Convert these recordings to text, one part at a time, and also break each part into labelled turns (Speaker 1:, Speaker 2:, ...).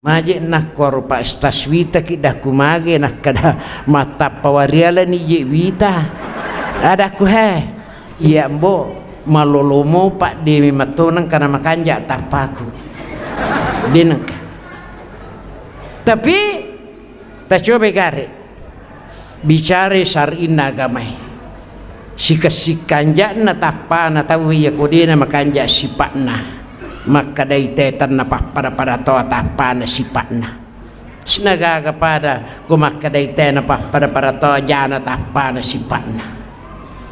Speaker 1: Maje nak korupa staswita kidah kumage nak kada mata pawariala ni je wita ada ku he iya mbo malolomo pak demi matonang kana makanja tapaku dinang tapi ta coba gare bicara syar'in agamai sikanja na tapa na tahu ya kodena makanja sipatna maka dai tetan na pada toa tapa na sipatna sinaga kepada ko maka dai tetan na pada toa jana tapa na sipatna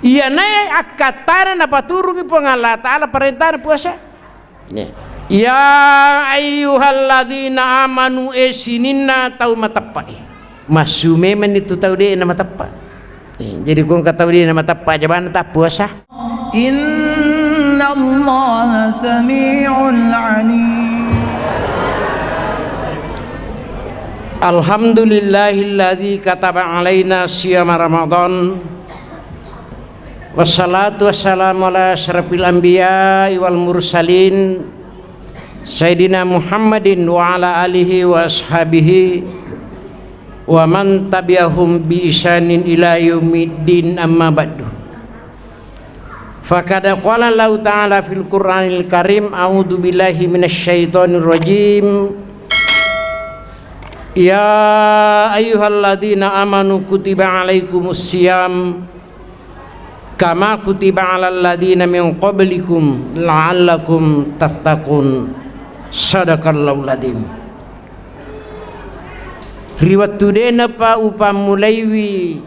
Speaker 1: iya na akatana na paturungi po ng Allah Ta'ala perintah na puasa ya ayyuhalladzina amanu sininna tau matapai masume man itu tau di na matapa jadi kung kataw di na matapa jaban ta puasa
Speaker 2: Inna Allah sami'un alim.
Speaker 1: Alhamdulillahilladzi kataba alaina siyama Ramadan wassalatu wassalamu ala asyrafil anbiya wal mursalin Sayyidina Muhammadin wa ala alihi wa ashabihi wa man tabi'ahum bi ihsanin ila yaumiddin amma ba'du. Faqad qala Allah Ta'ala fil Qur'anil Karim a'udzu billahi minasyaitonir rajim ya ayyuhalladzina amanu kutiba alaikumus syiyam kama kutiba alal ladzina min qablikum la'allakum tattaqun sadaqallahul adzim. Riwat tudena pa upamulaiwi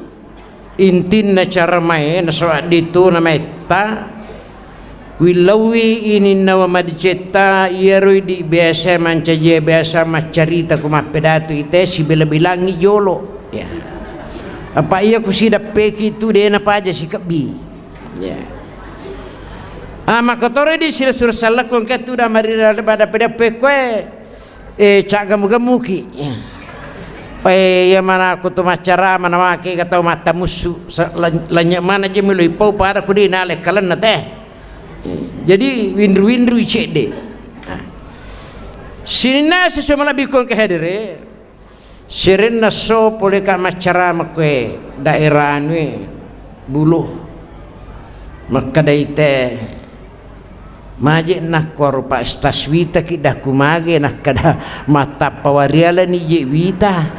Speaker 1: intin na charmai na soat dito na meta wilawi ini nawa madiceta ieroi di biasa mancaje biasa macarita kumapedato ite si bilangi jolo ya apa iya ku sida peki tu dena pa aja si kabi ya maka tore di sila surah salah kon katu da marira pada peda pekwe cak gamu-gamuki ya ya mana aku tu macara mana maki kata mata musuh lanya mana je milui pau pada ku dina le kalan na teh jadi windru cek de sinina sesama lebih kon ke hadire sirin naso pole ka macara makwe daerah anu bulu maka dai teh maje nak korupa staswita kidah kumage nak kada mata pawariala ni je wita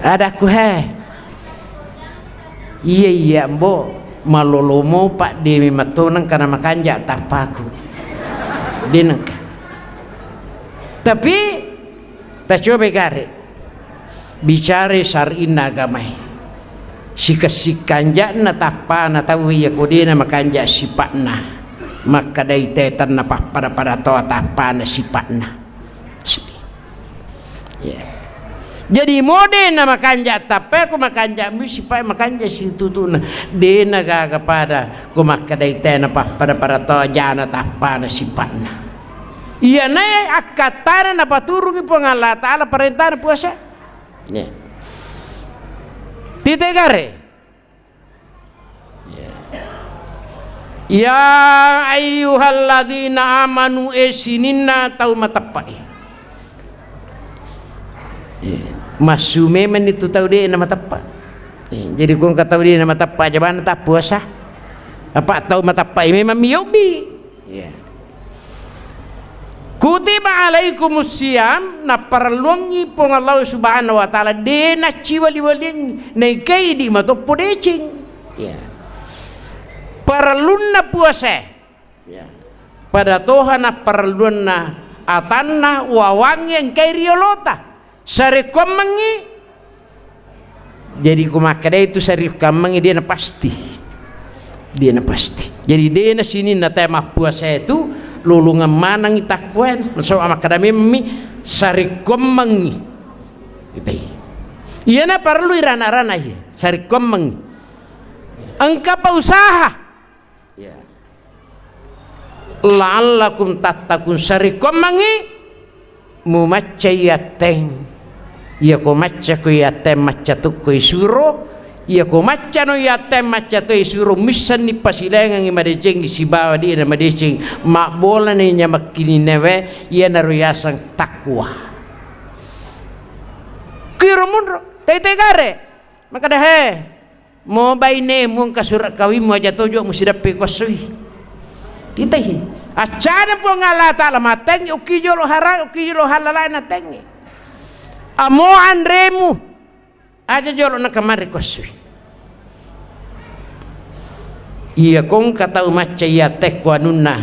Speaker 1: ada ku he iya mbo malolomo pak demi matonang kana makanja tapaku dinang tapi ta coba gare bicara syar'in agamai sikanja na tapa na tahu ya kodena makanja sipatna maka dai tetan na pada toa tapa na sipatna ya jadi mode na makanja tapa ko makanja musipai makanja situtuna dena gaga pada ko maka dai tetan na pada toa jana tapa na sipatna iya na akatana na paturungi po ng Allah Ta'ala perintah na puasa ya titegare ya ayyuhalladzina amanu sininna tau matapai masume man itu tau di na matapa jadi kung katau di na matapa jaban ta puasa apa tau matapai memang miyobi ya kutiba alaikumus syiyam na parlongi pong Allah Subhanahu wa Ta'ala de na chiwali-walin na kay di matop podecing ya parlun na puasa ya pada Tuhan na parlun na atanna wawangi ang kay riolota sarif kamangi jadi kumakada itu sarif kamangi dia na pasti jadi dia na sini na tema puasa itu lulungan manang itakwen masuk ama kadami mi sarif kamangi itu iya na perlu irana-rana ya sarif kamangi angka pausaha ya la'allakum tattaqun sarif kamangi mumacca yateng ya ko macca ko yatem macca tukko isuro ia ko macca no yatem macca to isuru misan ni pasilengan ngi madeceng si bawa di na madeceng mak bola ni nya makini newe ia na ruyasang takwa kiro munro tete gare maka dah mo baine mung kasurat kawin mo aja tojo mo sidapi kosui titai acana po ngala taala mateng ukijo lo harang ukijo lo halala na tengi amo andremu aja jolo na kamari kosui iya kong katau maca iya tekwa nunna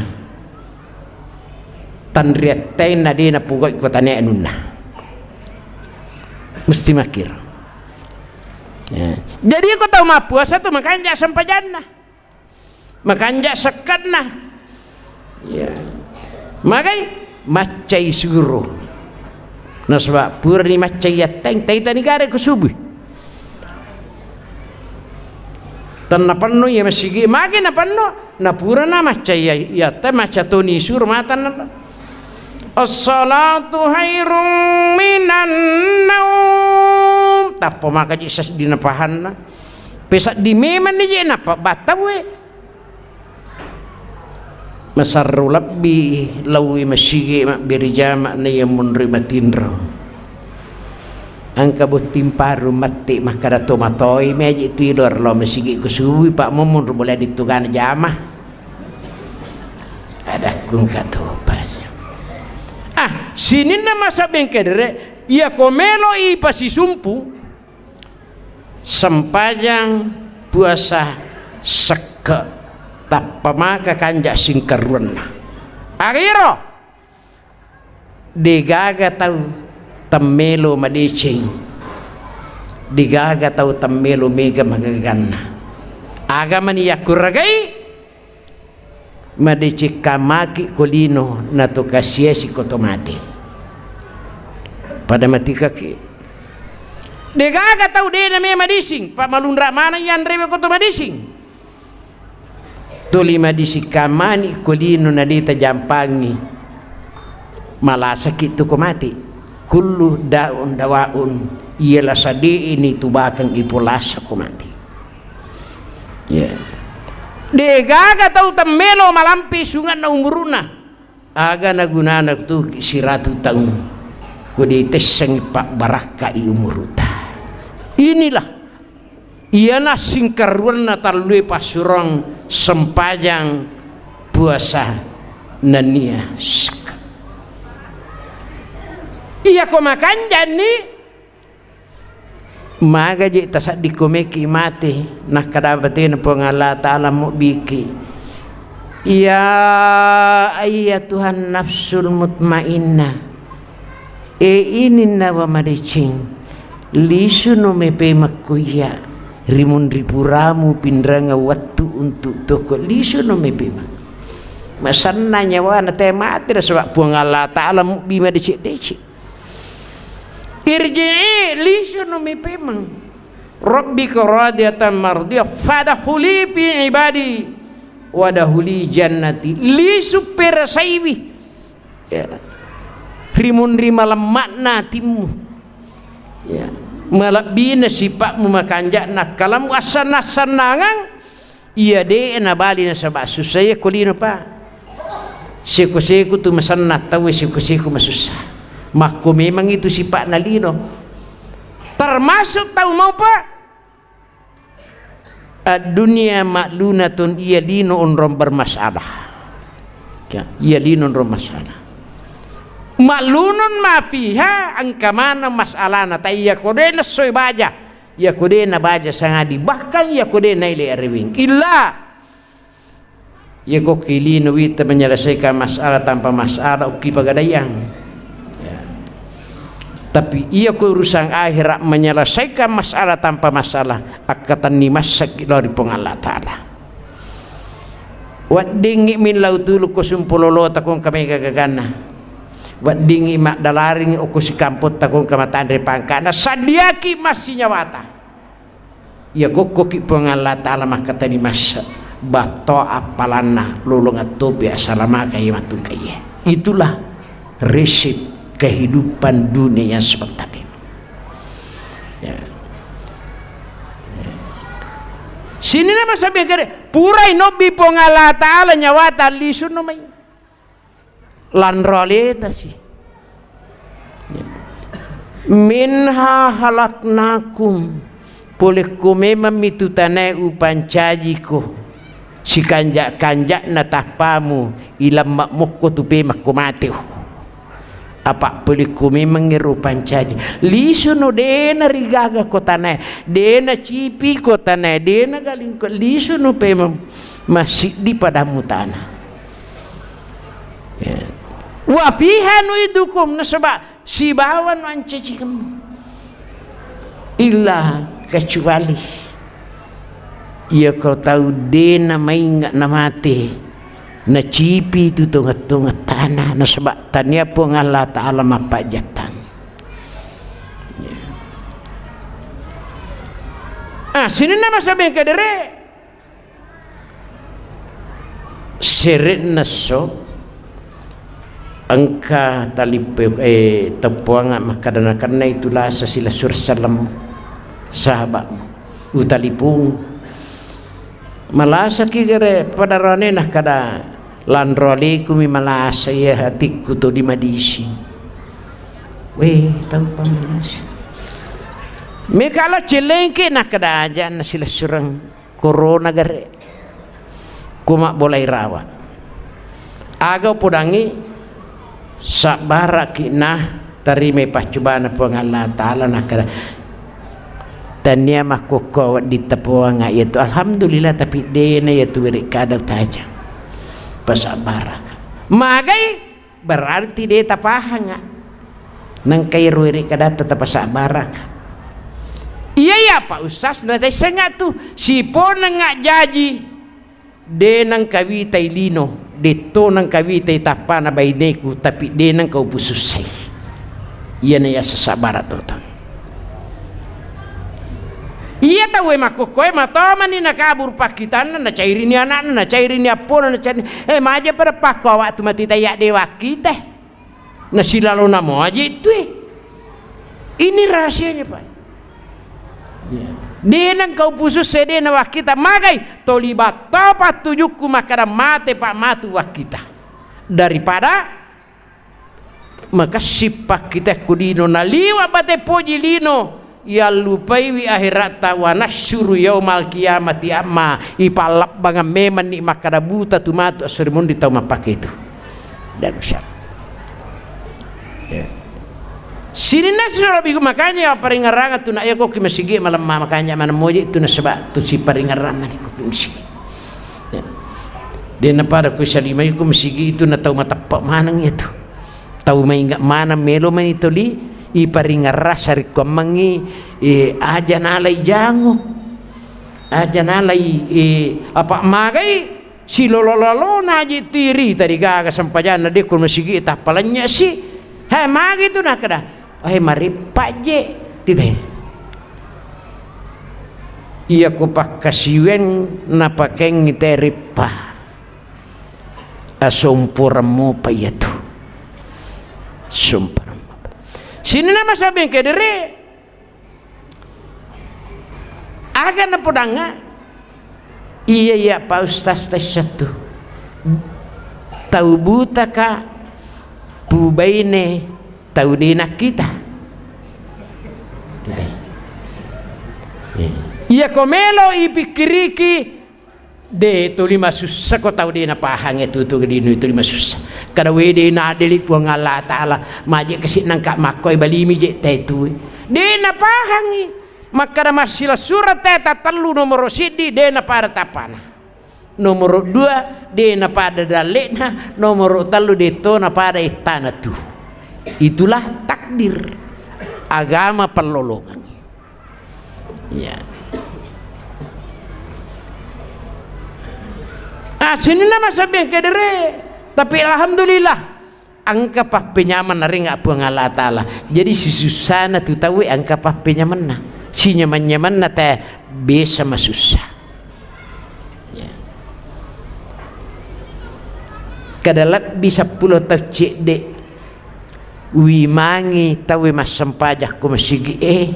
Speaker 1: tan riatain na di na pugoi ko tane nunna mesti makir ya. Jadi ko tahu ma puasa tu makanja sampajanna makanja sekatna ya magai macai suruh nasba purni macai yateng tai tani gare ko subuh tan napanno ya masigi magi napanno na purana macai yatte macatoni sur matan as-salatu khairum minan naum tapo maka jisas dinapahanna pesak di meman ni jena pa batawe masarru labbi lawi masigi mak birijama na yamun rimatindro angka butim paru mati makara tomatoi meji tidor lo masigi kusuwi pak mumun boleh ditugan jamah ada kung katopa sini nama sabeng kedere ia komelo i pasisumpu sempajang puasa seke tappa maka kanja singkaruan akhiro digaga tau temelo madeceng digaga tau temelo mega magaganna agama ni yakuragai madecek kamaki kolino na to kasiesi kotomati pada mati kaki degaga tau de na me madising pa malundra mana yan rebe kotomadising tuli madisik kamani kolino na dita jampangi malasa kitu komati kullu daun dawaun ialah sadi ini tubakang ipulasa komati ya degaga tau temelo malampi sungan na umuruna aga nagunana tu siratu taung kudi teseng pak baraka i umuruta inilah iana singkaruan na talui pasurong sempajang puasa nania seka iya ko makan jani maga je tasak dikomeki mati nak kadapatin pengala ta'ala mu biki ya Tuhan nafsul mutmainnah ini nawa madecing lisu no mepe makuya rimun ripuramu pindrang waktu untuk toko lisu no mepe mak masanna nyawa na te mati sebab pengala ta'ala mu bima decik irji'i li sunumi pemang rabbika radiyatan mardiyah fadkhuli fi ibadi wadahuli jannati li super saiwi ya rimun rimalam makna timu ya malabina sipakmu makanja nak kalam asana sanangang iya de na bali na sabah susaya kulino pa siku tu masanna tawi siku masusah maka memang itu sifat nalino termasuk tahu mau pak dunia maklunatun ia lino unrom bermasalah ya ia lino unrom masalah maklunun mafiha angka mana masalah na tay ya kodena soy baja ya kodena baja sangadi bahkan ya kodena ile arwing illa ya kokilino wita menyelesaikan masalah tanpa masalah uki pagadayang tapi ia ko urusan akhirat menyelesaikan masalah tanpa masalah akatan ni masak dari Allah Ta'ala wadingi min lautulu kusumpulolo takong kami gagagana wadingi mak dalaring o kusikampot takong kamatandre pangkana sadiaki masih nyawata ia kokoki Allah Ta'ala makatan ni masak bato apalana lulung atobi asalama kaya matun kaya itulah resep kehidupan dunia seperti ini ya. Sini nama sabi kare purai nobi pongala taala nyawata lisun no mai. Lanrole nasi. Minha halaknakum boleh kume mamitu tanai upancajiko si kanjak na tapamu ilam makmukko tupe makumatih apa boleh kume mengiru pancaji lisuno dena rigaga ko tanai dena cipi ko tanai dena galing ko lisuno pe masih di padamu tanah ya. Wa fiha nuidukum nasaba si bawan mancaci kamu illa kecuali ya kau tahu dena main nggak namate na cipi itu tungat tanah na sebab tanya pun Allah Ta'ala mapak jatang sini nama sabi kadere seret naso angka talipe tepuanga makadana karena itulah sasila sursalam sahabatmu utalipung malasa kigere pada rane nak kada landroli kumi malasa ya hatiku tu di madisi weh tahu pamalasa me kalau celengke nak kada aja nasila surang corona gare kuma boleh rawa aga pudangi sabara kina tarime pacubana puang Allah Ta'ala nakara tania makoko di tepuanga itu alhamdulillah tapi dena itu wiri kada taja pasabara magai berarti dia tapahanga nang kay wiri kada tetap pasabara iya ya Pak Ustaz nanti sengat tu sipon nga jaji denang kawitai lino dito nang kawitai tapana baineku tapi denang kau pususay iya na ya sasabara totong iya tahu makukoy matama ni nakabur pakitan na cairin ni anak na cairin ni apo na cairin maja pada pakwa waktu mati tayak dewa kita na silalo na mo aja itu ini rahasianya Pak yeah. Denang kau pusus sedena wakita magai tolibat topat tujuku makara mate pak matu wakita daripada maka sipak kita kudino naliwa bate poji lino ya lupai wi akhirat wa nasyuru yaumal qiyamati amma ipalap banga meman ni makara buta tumatu asrimun ditau mapake itu dan syak sini nasi biku makanya paringarangan tu nak ya kok kimasigi malam makanya mana moji tu nasabak tu si paringarangan kok kimasigi dia napada ku salima ku masigi itu na tahu matapak manang itu tahu mai enggak mana melo man itu li i paringara sari komangi aja nalai jango aja nalai apa magai si lolololo naji tiri tadi gaga sampajana dia ku masigi tapalannya si hai magi tu nak kada mari paje tite iya ko pakasiwen na pakeng teripa asumpurmu payatu sumpurmu sini nama sabi kedere aga na podanga iya ya Pak Ustaz satu tahu buta ka pubaine tahu dina kita iya komelo ipikiriki de itu lima susah kau tahu dina pahang itu dino itu lima susah kada wede na delik puang Allah Ta'ala maje kesik nangka makoi balimi je itu dina pahangi makara masila surat teta telu nomor sidi dina pada tapana nomor 2 dina pada dalekna nomor 3 deto na pada itana tu itulah takdir agama perlolongan ya sini nama sabi kedere tapi alhamdulillah angka pah penyaman nari nggak puang Allah Ta'ala jadi susana tu tahu angka pah penyaman na si nyaman na teh bisa masusah ya. Kadalap bisa pulau tau cek dek wimangi tahu mas sempajah ku masigi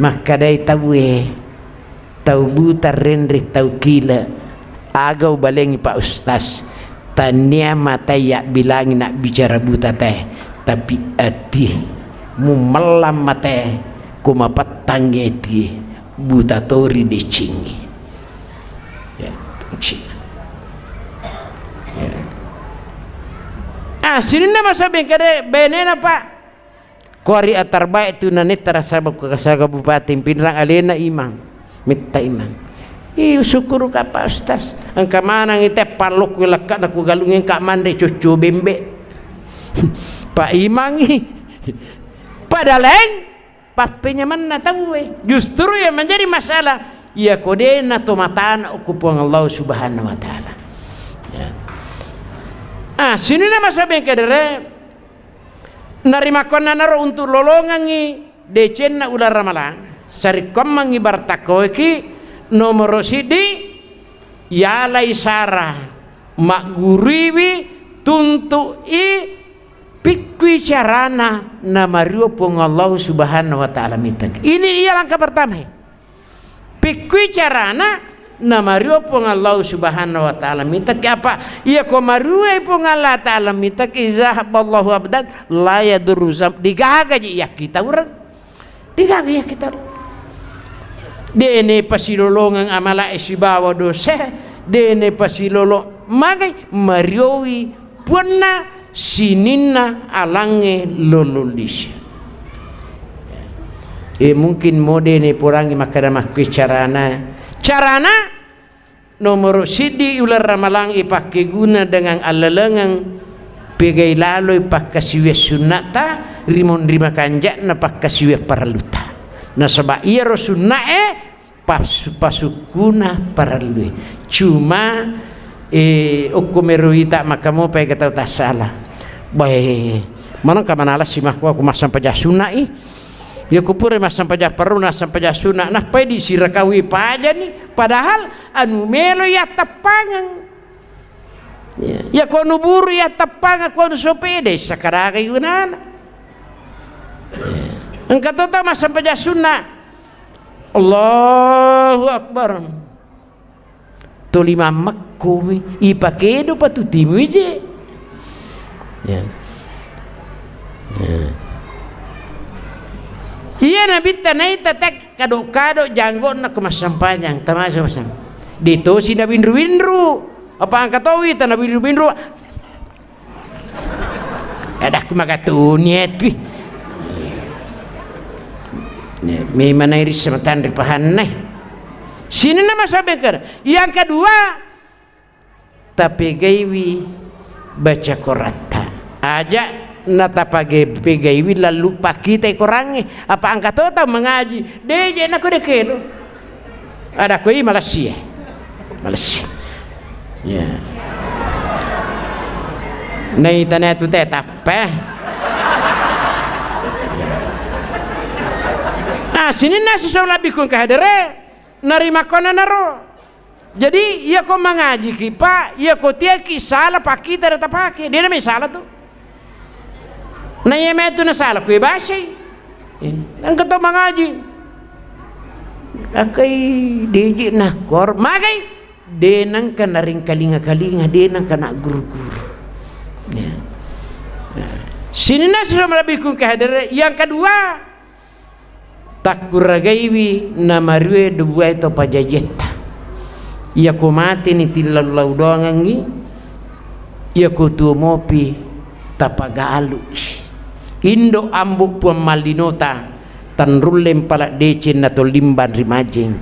Speaker 1: maka dai tahu tau buta renri tau kila agau balengi Pak Ustaz tania mata ya bilangi nak bicara buta teh tapi hati mu malam mata kuma patang eti buta tori de cingi ya, sini nama sabi kade benena Pak kori atarba itu nanit terasabab kekasa kabupaten pinrang alena imang minta imang syukur ka Pak Ustaz angka mana ngite paluk wilaka naku galungin kak mande cucu bembe Pak imangi padaleng papenya mana tahu justru yang menjadi masalah ya kodena tomatan ukupuang Allah Subhanahu wa taala ya. Sini nama sabi kadere narima kona naro untuk lolongangi decen na ular ramalang sari komangi bartakoki nomor sidi yala isara makguriwi tuntui pikwi carana namario pong Allah Subhanahu wa taala mitag ini dia langkah pertama pikwi carana namario pong Allah Subhanahu wa taala mitag apa iya ko maruai pong Allah taala mitag izahaballahu abdan la yaduruzam digaga ya kita orang digaga ya kita dene pasilolongang amala isibawa dosa dene pasilolo magai mariowi punna sinina alange lololis mungkin modene porangi makaramah carana nomor sidi ular ramalang ipakai guna dengan alalangang pegai lalu ipakasiwe sunata rimon rima kanjak na pakasiwe paraluta na sabab iya rosunae pasukuna paralui cuma ukumeruita makamu pay kataw ta salah bay manang kamanala si makwa kumasam paja sunai ya kupure masam paja peruna sampai sunna nah pay di sirakawi paja nih padahal anu melo ya tapangang ya kono buru ya tapanga kono sopede sakaragay unana engkau tahu masam paja sunna Allahu Akbar to lima makko ipakedo patutimu je ya iya nabi tanai tatak kado-kado janggo nak kemasampanyang tamasa masam dito si nabi windru apa angkat tawi tan nabi windru ada kumakatuniet wi may manairis sama tandri pahanay sini nama sabekar yang kedua tapi gaywi baca korata aja nata pagaywi lalu pakita korangi apa angkat tahu mengaji deje nak dekelo ada koi Malaysia ya nai tanah tu tetapeh sini nasi sama lebih kun kahadere narima kona naro jadi ia kau mengaji kipa ia kau tiaki salah pak kita data pakai dia namanya salah tuh nah ia metu na salah kue bahasa yang kau mengaji akai deji nah kor magai denang kana ring kalinga denang kana guru-guru ya. Sini nasi sama lebih kun kahadere yang kedua takuragaiwi namarue dua itu pajajeta ia ko mati ni tilalau doangangi ia ko tu mopi tapagalu indo ambuk puan malinota tanrulem pala decen atau limban rimajeng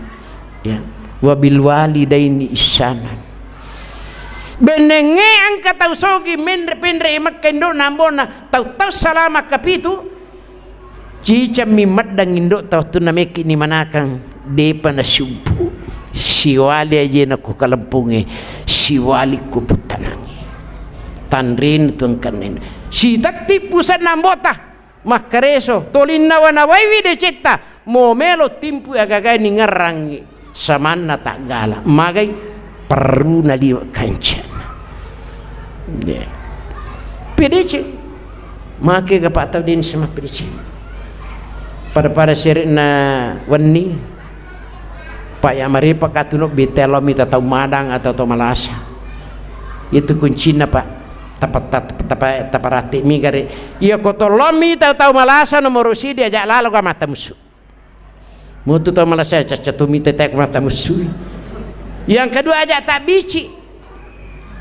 Speaker 1: ya wabil walidaini ihsanan benenge angka tau sogi menre penre makendo nambona tau salama kapitu cica mimat dan indok tau tu nameki ni manakang depa na syubu siwali aja naku kalampungi siwali ku putanangi tanrin tuangkanin si takti pusat nambota makareso tolin nawa nawaiwi de cetta momelo timpu agagai ni ngarangi samana tak gala magai perlu naliwa kancan PDC make gapak tau din sama PDC pada syirik na wani Pak yang maripa katunok bitelo mita tau madang atau tau malasa. Itu kuncinya Pak. Taparati mi kare. Iya kotolomi tau malasa nomor si dia ajak lalu ka mata musuh. Mutu tau malasa cacatu mita tek mata musuh. Yang kedua ajak tak bici.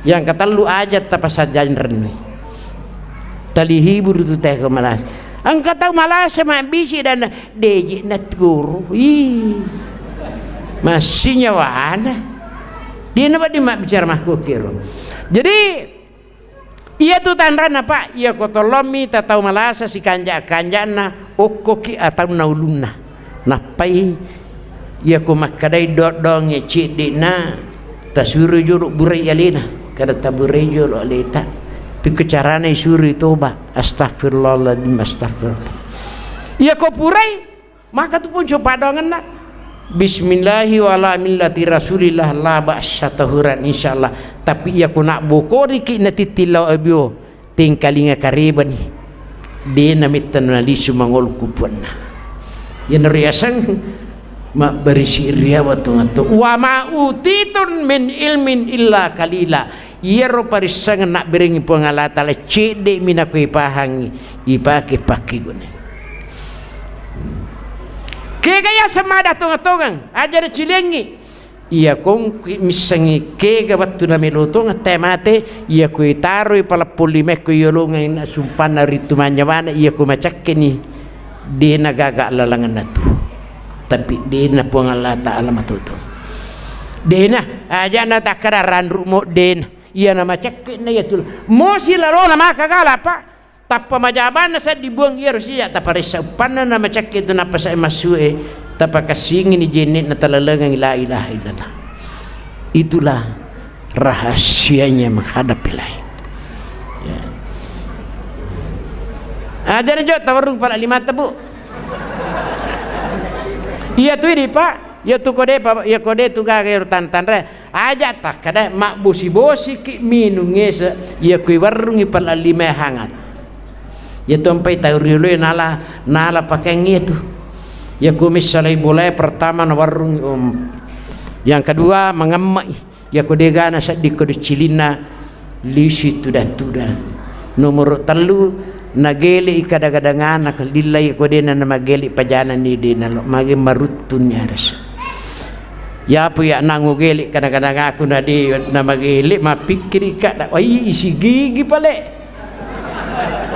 Speaker 1: Yang ketelu ajak tapasajan rene. Tali hibur tu tek malasa. Angkat tau malasa mak bici dan deje nat guru. Masih nyawana dia nampak di mak bicara mahku kiro. Jadi ia tu tanran apa ia kotolomi tatau malasa si kanjana okoki atau nauluna napai ia ku makadai dot dong ye cidina tasuru juruk burai alina kada taburai juruk alita pikecarane suri toba astagfirullahaladzim astagfirullah ia ko purai maka tu pun coba dongan nak Bismillahi wa ala millati rasulillah la ba'sya tahuran insyaallah. Tapi ia ku nak bokori ki na titilaw abyo tingkalinga kariban di namitan nalisu mangol kupuna. Yan riasang ma berisi ria watu wa ma utitun min ilmin illa kalila. Ia ro parisang nak beringi pengalata la cede minaku ipahangi ipake paki gune. Kaya sama dah tongang ajar cilengi ia kong misangi kega waktu na melotong temate ia ku taruh pala polime ku yolonga ina sumpana ritu manyawana ia ku macakkeni dia nagaga lalangan natu tapi dia na puang Allah Ta'ala matuto dia na aja na takararan rumo dia ia na macakkeni ya tul mo sila lo na makagala pa tappa majaban na sa dibuang iya siya taparisa upana na macak itu na pa sa masue tapa kasingin ni jenit na talalangang la ilaha illallah. Itulah rahasianya menghadapi lain ya. Ajar jo tawarung pala lima tabu iya tu ini Pak ya tu kode Pak ya kode tu gagir tantanre aja tak kada mak bosi ki minungesa ya kui warungi pala lima hangat ya tompai tahu riolo nala pakai itu ya kumis salai boleh pertama na warung yang kedua mengemak ya kodega na di kode cilina lisi tudah nomor telu nageli kadang-kadang anak lillai kode na mageli pajana ni di nalo magi marutun nyaras ya pu ya nangu geli kadang-kadang aku na di na mageli mapikir ika ai isi gigi pale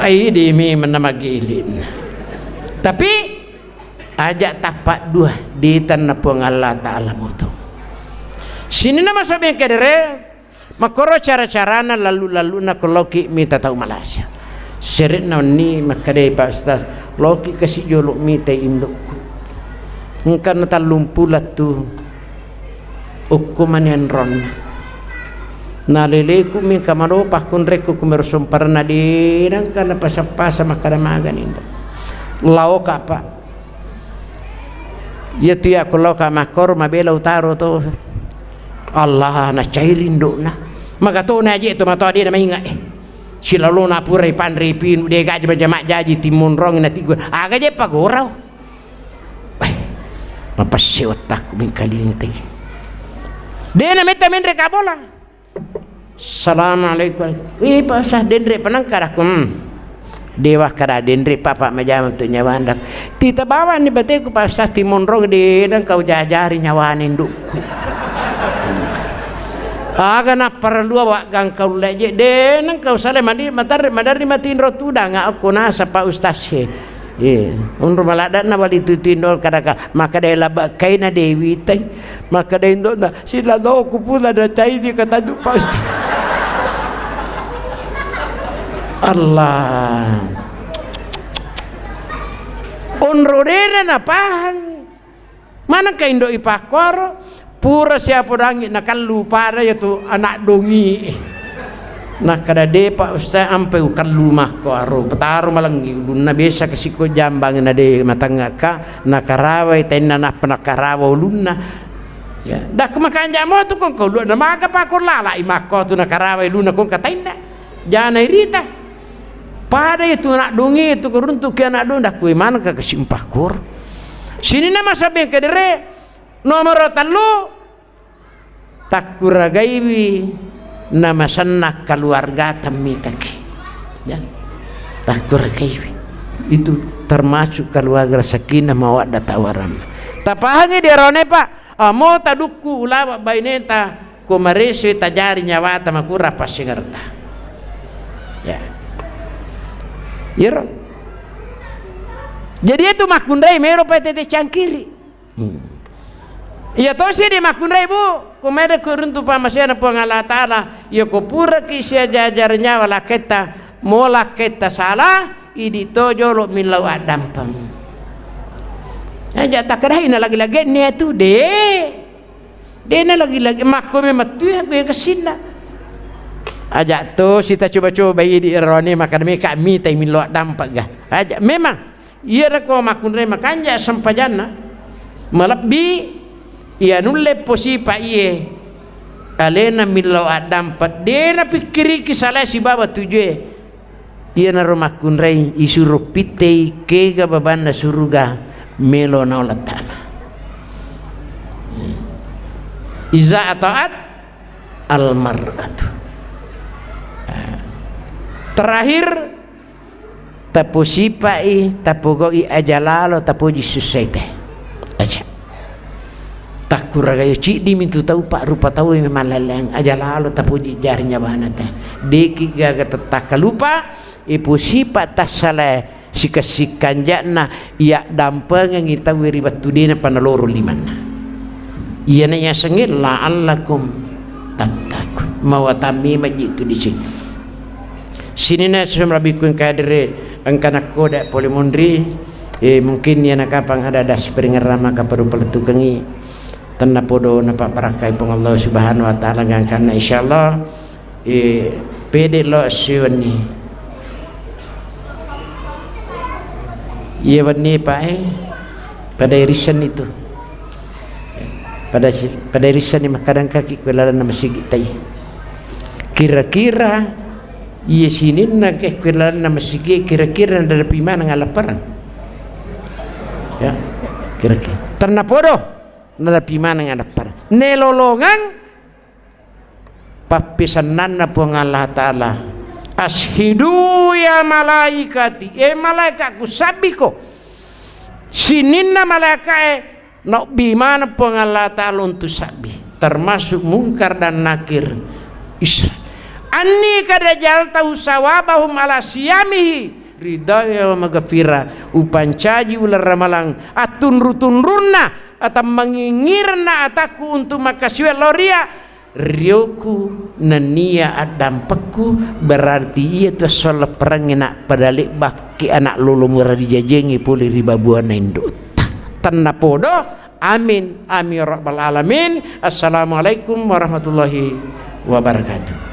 Speaker 1: ai demi menamagilin tapi ajak tapak dua di tanah puang Allah Ta'ala mutu sini nama sabi yang kedere makoro cara-carana lalu na koloki minta tahu malasya seret na ni makadai Pak Ustaz loki kasih jolok minta indukku engkan talumpulat tu hukuman yang ron naleleku mi kamaro pakun reku kumersum parna di nang kana pasa makara magan inda lao kapa ya tiya kulau ka makor mabela utaro to Allah na cairin do na maka to na je to mato dia na mainga silalo na purai pandri pin de gaji bajamak jaji timun rong na tigo aga je pagorau mapasi otak mingkaling te dia na meta men rekabola Assalamualaikum. Pak Ustaz dendre penangkar aku. Dewa kara dendre papa majam tu nyawan dak. Tita bawa ni bate ku Pak Ustaz timun rong de dan kau jajari nyawan induk. Aga na perlu awak gang kau leje de nang kau sale mandi madar matin rotu dah ngak aku nasa Pak Ustaz ye. Undur maladat na wali tutindol kadaka maka day laba kay na dewi tay maka day indol na sila do ko pula na chay di katadu Pak Ustaz. Allah unrurena na pahang mana kay indo ipakor pura siapa rangi nakallu para yaitu anak dongi nak kada de Pak Ustaz ampe kallu mah ko aro pataru malangi ulun na biasa kasiko jambang na de matanga ka nakarawai tenna na penakarawa ulunna ya dak makan jamo tu kon ko lu na maga pa ko lala imako tu nakarawai ulunna kon katainda jana irita pada itu nak dongi itu kuruntuk ke anak dong dak kuy mana ka kesimpah kur sini nama sabe kedere Nomor 3 takuragaiwi nama sanak keluarga tamikaki. Ya. Takuragaiwi itu termasuk keluarga sakinah mawaddah tawarahmah. Tapahangi dia rone Pak. Amo tadukku ulama bainenta kumarese tajari nyawata makura pasingerta. Ya. Yero. Jadi itu makundai mero pa tete cangkiri. Iya toh sih di makundai Bu. Kumede kuruntu pa masyana po ngala taala. Ya ko pura ki sia jajarnya wala kita mola kita salah idi tojo lo milau adampam. Aja tak kerahin lagi-lagi ni tu deh. Dia lagi-lagi makume matu aku yang kesina. Ajak tu kita coba-coba idi ironi makan kami tai milau dampak gah. Ajak memang ia reko makundai makanja sampajana malabbi ia nulle posi pa iye alena milau adam padena pikiri kisala si baba tuje ia na rumah kunrai isuru pitei kega babanda suruga melo na olatana iza ataat almaratu. Terakhir tapo sipai tapo goi ajalalo tapo jisusete aja takuraga ci di mintu tahu Pak rupa tahu memang laleng ajalalo tapo jarinya banate deki gaga tetaka lupa ipu sipat tasale sikasikan jana ya dampeng ngita wiri batudina panaloro limanna iya nanya sengit la'allakum tatakun mawatami majitu di sini na sumrabikun kadire angkanak koda polimondri mungkin ya nakapang ada das peringarama kapadu peletukangi tanda podo napa barakai pong Allah subhanahu wa ta'ala ngangkana insyaallah pede lo siwani iya wani Pak pada irisan itu pada irisan ni makadang kaki kelalan nama sigitai kira-kira iya sini nak kekelalan nama sigi kira-kira dari pimana ngalaparan ya kira-kira terna podo dari pimana ngalaparan nelolongan papisanan na po Allah Ta'ala ashidu ya malaikati malaikatku sabi ko sinin na malaikat no bimana po Allah Ta'ala untuk sabi termasuk mungkar dan nakir Isra anni kadajal tahu sawabahum ala siyamihi ridaya wa magafira upancaji ular ramalang atun rutunrunna atau mengingirna ataku untuk makasih loria rioku nania adampakku berarti ia tersoal perangina padalik baki anak lulu murah dijajengi puli ribabuan indut tanna podo amin amin ya rabbal alamin. Assalamualaikum warahmatullahi wabarakatuh.